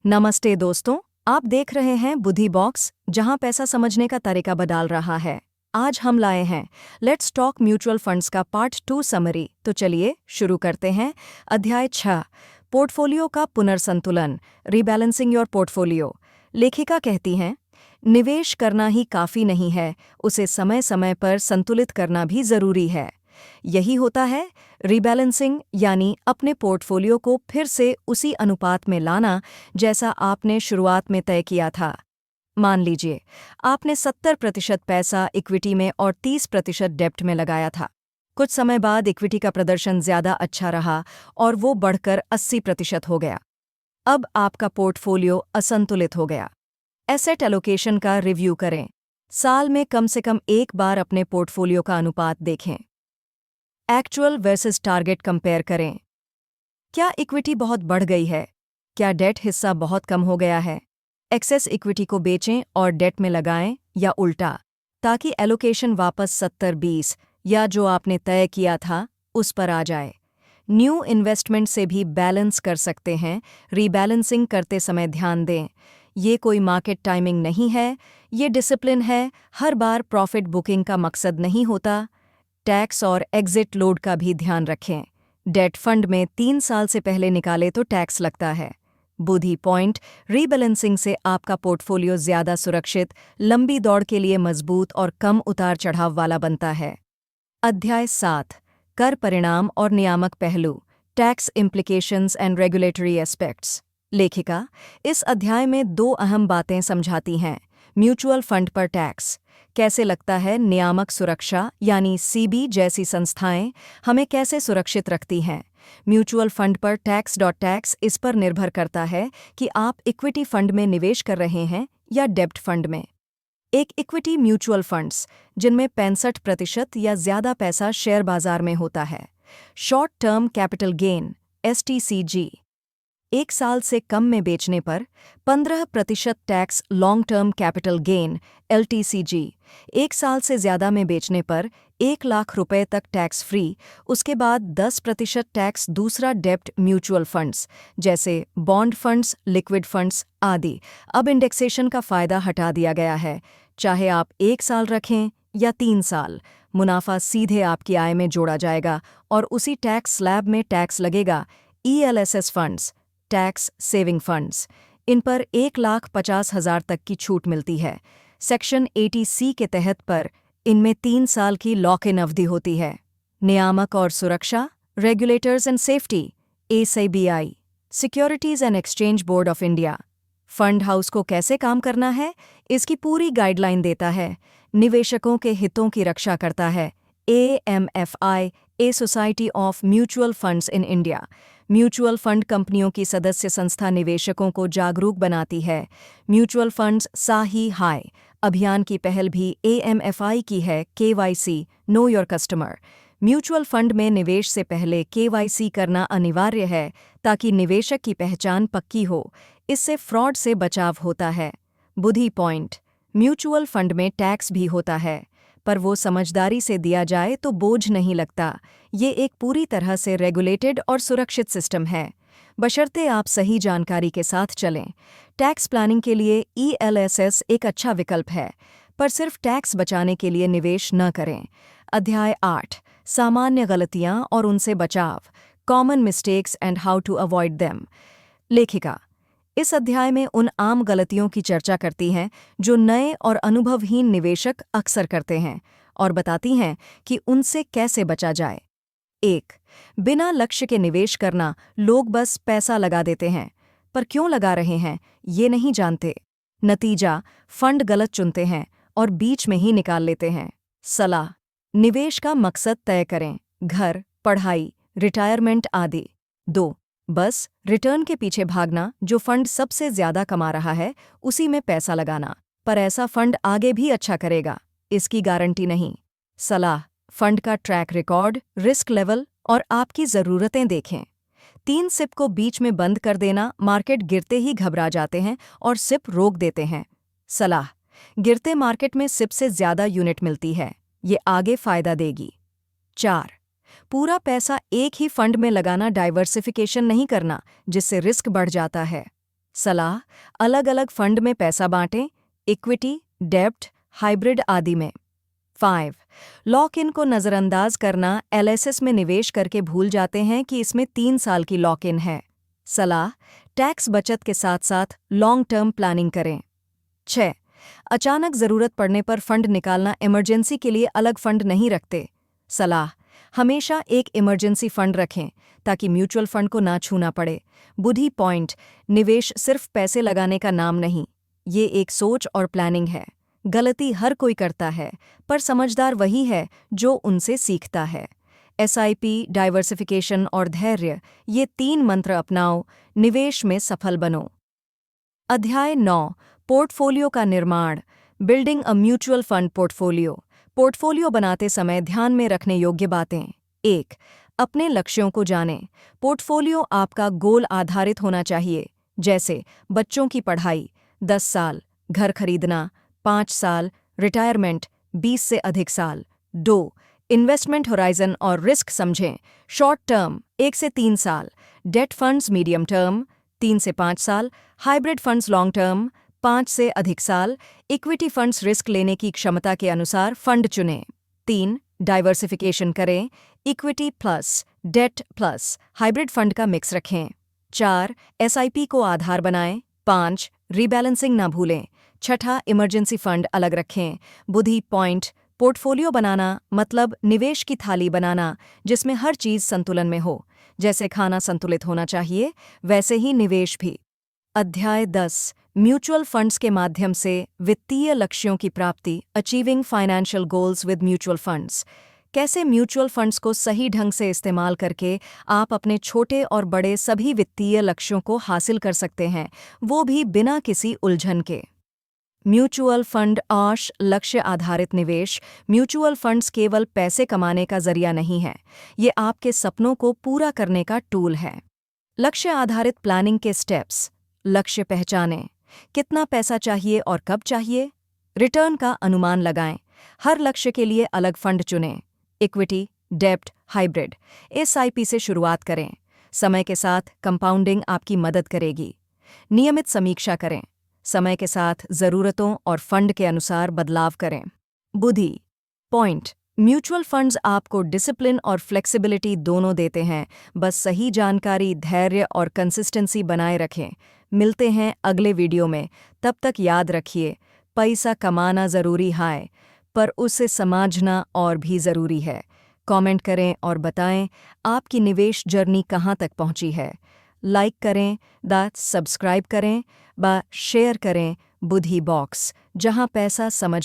नमस्ते दोस्तों, आप देख रहे हैं बुद्धि बॉक्स, जहां पैसा समझने का तरीका बदल रहा है। आज हम लाए हैं लेट्स टॉक म्यूचुअल फंड्स का पार्ट 2 समरी। तो चलिए शुरू करते हैं। अध्याय 6, पोर्टफोलियो का पुनर्संतुलन, रीबैलेंसिंग योर पोर्टफोलियो। लेखिका कहती हैं, निवेश करना ही काफ़ी नहीं है, उसे समय समय पर संतुलित करना भी ज़रूरी है। यही होता है रीबैलेंसिंग, यानी अपने पोर्टफोलियो को फिर से उसी अनुपात में लाना जैसा आपने शुरुआत में तय किया था। मान लीजिए आपने 70% पैसा इक्विटी में और 30% डेब्ट में लगाया था। कुछ समय बाद इक्विटी का प्रदर्शन ज़्यादा अच्छा रहा और वो बढ़कर 80% हो गया। अब आपका पोर्टफोलियो असंतुलित हो गया। एसेट एलोकेशन का रिव्यू करें। साल में कम से कम एक बार अपने पोर्टफोलियो का अनुपात देखें। एक्चुअल वर्सेस टारगेट कंपेयर करें। क्या इक्विटी बहुत बढ़ गई है? क्या डेट हिस्सा बहुत कम हो गया है? एक्सेस इक्विटी को बेचें और डेट में लगाएं या उल्टा, ताकि एलोकेशन वापस 70-20 या जो आपने तय किया था उस पर आ जाए। न्यू इन्वेस्टमेंट से भी बैलेंस कर सकते हैं। रीबैलेंसिंग करते समय ध्यान दें, ये कोई मार्केट टाइमिंग नहीं है, ये डिसिप्लिन है। हर बार प्रॉफिट बुकिंग का मकसद नहीं होता। टैक्स और एग्जिट लोड का भी ध्यान रखें। डेट फंड में 3 साल से पहले निकाले तो टैक्स लगता है। बुद्धि पॉइंट, रीबैलेंसिंग से आपका पोर्टफोलियो ज़्यादा सुरक्षित, लंबी दौड़ के लिए मजबूत और कम उतार चढ़ाव वाला बनता है। अध्याय 7, कर परिणाम और नियामक पहलू, tax implications and regulatory aspects. लेखिका इस अध्याय में 2 अहम बातें समझाती हैं। म्यूचुअल फंड पर टैक्स कैसे लगता है, नियामक सुरक्षा यानी सीबी जैसी संस्थाएं हमें कैसे सुरक्षित रखती हैं। म्यूचुअल फंड पर टैक्स इस पर निर्भर करता है कि आप इक्विटी फंड में निवेश कर रहे हैं या डेब्ट फंड में। एक इक्विटी म्यूचुअल फंड्स जिनमें 65% या ज़्यादा पैसा शेयर बाजार में होता है। Short term capital gain STCG 1 साल से कम में बेचने पर 15% tax. Long term capital gain LTCG 1 साल से ज़्यादा में बेचने पर 1 लाख रुपए तक टैक्स फ्री, उसके बाद 10% टैक्स। दूसरा डेब्ट म्यूचुअल फंड्स जैसे बॉन्ड फंड्स, लिक्विड फंड्स आदि। अब इंडेक्सेशन का फ़ायदा हटा दिया गया है, चाहे आप 1 साल रखें या 3 साल। मुनाफा सीधे आपकी आय में जोड़ा जाएगा और उसी टैक्स स्लैब में टैक्स लगेगा। ELSS funds, tax saving funds, इन पर 1,50,000 तक की छूट मिलती है। सेक्शन 80C के तहत पर इनमें 3 साल की लॉक इन अवधि होती है। नियामक और सुरक्षा, regulators and safety SEBI, securities and exchange board of India, fund house को कैसे काम करना है इसकी पूरी गाइडलाइन देता है। निवेशकों के हितों की रक्षा करता है। AMFI, a society of mutual funds in India, mutual fund कंपनियों की सदस्य संस्था निवेशकों को जागरूक बनाती है। म्यूचुअल फंड्स साही हाय अभियान की पहल भी AMFI की है। KYC, know your customer, mutual fund में निवेश से पहले KYC करना अनिवार्य है ताकि निवेशक की पहचान पक्की हो। इससे फ्रॉड से बचाव होता है। बुद्धि पॉइंट, म्यूचुअल फंड में टैक्स भी होता है, पर वो समझदारी से दिया जाए तो बोझ नहीं लगता। ये एक पूरी तरह से रेगुलेटेड और सुरक्षित सिस्टम है, बशर्ते आप सही जानकारी के साथ चलें। टैक्स प्लानिंग के लिए ELSS एक अच्छा विकल्प है, पर सिर्फ टैक्स बचाने के लिए निवेश न करें। अध्याय 8, सामान्य गलतियां और उनसे बचाव, common mistakes and how to avoid them. लेखिका इस अध्याय में उन आम गलतियों की चर्चा करती हैं जो नए और अनुभवहीन निवेशक अक्सर करते हैं और बताती हैं कि उनसे कैसे बचा जाए। 1, बिना लक्ष्य के निवेश करना। लोग बस पैसा लगा देते हैं, पर क्यों लगा रहे हैं ये नहीं जानते। नतीजा, फंड गलत चुनते हैं और बीच में ही निकाल लेते हैं। सलाह, निवेश का मकसद तय करें, घर, पढ़ाई, रिटायरमेंट आदि। 2, बस रिटर्न के पीछे भागना, जो फंड सबसे ज़्यादा कमा रहा है उसी में पैसा लगाना, पर ऐसा फंड आगे भी अच्छा करेगा इसकी गारंटी नहीं। सलाह, फंड का ट्रैक रिकॉर्ड, रिस्क लेवल और आपकी ज़रूरतें देखें। 3 सिप को बीच में बंद कर देना, मार्केट गिरते ही घबरा जाते हैं और सिप रोक देते हैं। सलाह, गिरते मार्केट में सिप से ज़्यादा यूनिट मिलती है, ये आगे फ़ायदा देगी। 4, पूरा पैसा एक ही फंड में लगाना, डाइवर्सिफिकेशन नहीं करना जिससे रिस्क बढ़ जाता है। सलाह, अलग अलग फंड में पैसा बांटें, इक्विटी, डेब्ट, हाइब्रिड आदि में। 5. लॉक इन को नज़रअंदाज करना, एलएसएस में निवेश करके भूल जाते हैं कि इसमें 3 साल की लॉक इन है। सलाह, टैक्स बचत के साथ साथ लॉन्ग टर्म प्लानिंग करें। 6. अचानक ज़रूरत पड़ने पर फंड निकालना, इमरजेंसी के लिए अलग फंड नहीं रखते। सलाह, हमेशा एक इमरजेंसी फंड रखें ताकि म्यूचुअल फंड को ना छूना पड़े। बुद्धि पॉइंट, निवेश सिर्फ पैसे लगाने का नाम नहीं, ये एक सोच और प्लानिंग है। गलती हर कोई करता है, पर समझदार वही है जो उनसे सीखता है। एसआईपी, डाइवर्सिफिकेशन और धैर्य, ये 3 मंत्र अपनाओ, निवेश में सफल बनो। अध्याय 9, पोर्टफोलियो का निर्माण, building a mutual fund portfolio. Portfolio बनाते समय ध्यान में रखने योग्य बातें। 1. अपने लक्ष्यों को जानें। पोर्टफोलियो आपका गोल आधारित होना चाहिए, जैसे बच्चों की पढ़ाई 10 साल, घर खरीदना 5 साल, रिटायरमेंट 20 से अधिक साल। 2. इन्वेस्टमेंट होराइजन और रिस्क समझें। शॉर्ट टर्म 1 से 3 साल, डेट फंड्स मीडियम टर्म 3 से 5 साल, हाइब्रिड फंड्स लॉन्ग टर्म 5 से अधिक साल, इक्विटी फंड्स रिस्क लेने की क्षमता के अनुसार फंड चुनें। 3. डाइवर्सिफिकेशन करें, equity plus, debt plus, hybrid fund का मिक्स रखें। 4. एसआईपी को आधार बनाएं। 5. रीबैलेंसिंग ना भूलें। 6. इमरजेंसी फंड अलग रखें। बुद्धि पॉइंट, पोर्टफोलियो बनाना मतलब निवेश की थाली बनाना जिसमें हर चीज़ संतुलन में हो। जैसे खाना संतुलित होना चाहिए, वैसे ही निवेश भी। अध्याय 10, म्यूचुअल फंड्स के माध्यम से वित्तीय लक्ष्यों की प्राप्ति, achieving financial goals with mutual funds. कैसे म्यूचुअल फंड्स को सही ढंग से इस्तेमाल करके आप अपने छोटे और बड़े सभी वित्तीय लक्ष्यों को हासिल कर सकते हैं, वो भी बिना किसी उलझन के। म्यूचुअल फंड आश, लक्ष्य आधारित निवेश। म्यूचुअल फंड्स केवल पैसे कमाने का जरिया नहीं है, ये आपके सपनों को पूरा करने का टूल है। लक्ष्य आधारित प्लानिंग के स्टेप्स। लक्ष्य पहचानें, कितना पैसा चाहिए और कब चाहिए। रिटर्न का अनुमान लगाएं, हर लक्ष्य के लिए अलग फंड चुनें। इक्विटी, डेब्ट, हाइब्रिड, एसआईपी से शुरुआत करें। समय के साथ कंपाउंडिंग आपकी मदद करेगी। नियमित समीक्षा करें, समय के साथ ज़रूरतों और फंड के अनुसार बदलाव करें। बुद्धि पॉइंट, म्यूचुअल फंड्स आपको डिसिप्लिन और फ्लेक्सिबिलिटी दोनों देते हैं, बस सही जानकारी, धैर्य और कंसिस्टेंसी बनाए रखें। मिलते हैं अगले वीडियो में, तब तक याद रखिए, पैसा कमाना ज़रूरी है, पर उसे समझना और भी ज़रूरी है। कमेंट करें और बताएं आपकी निवेश जर्नी कहाँ तक पहुंची है। लाइक करें, सब्सक्राइब करें, शेयर करें। बुद्धि बॉक्स, जहां पैसा समझ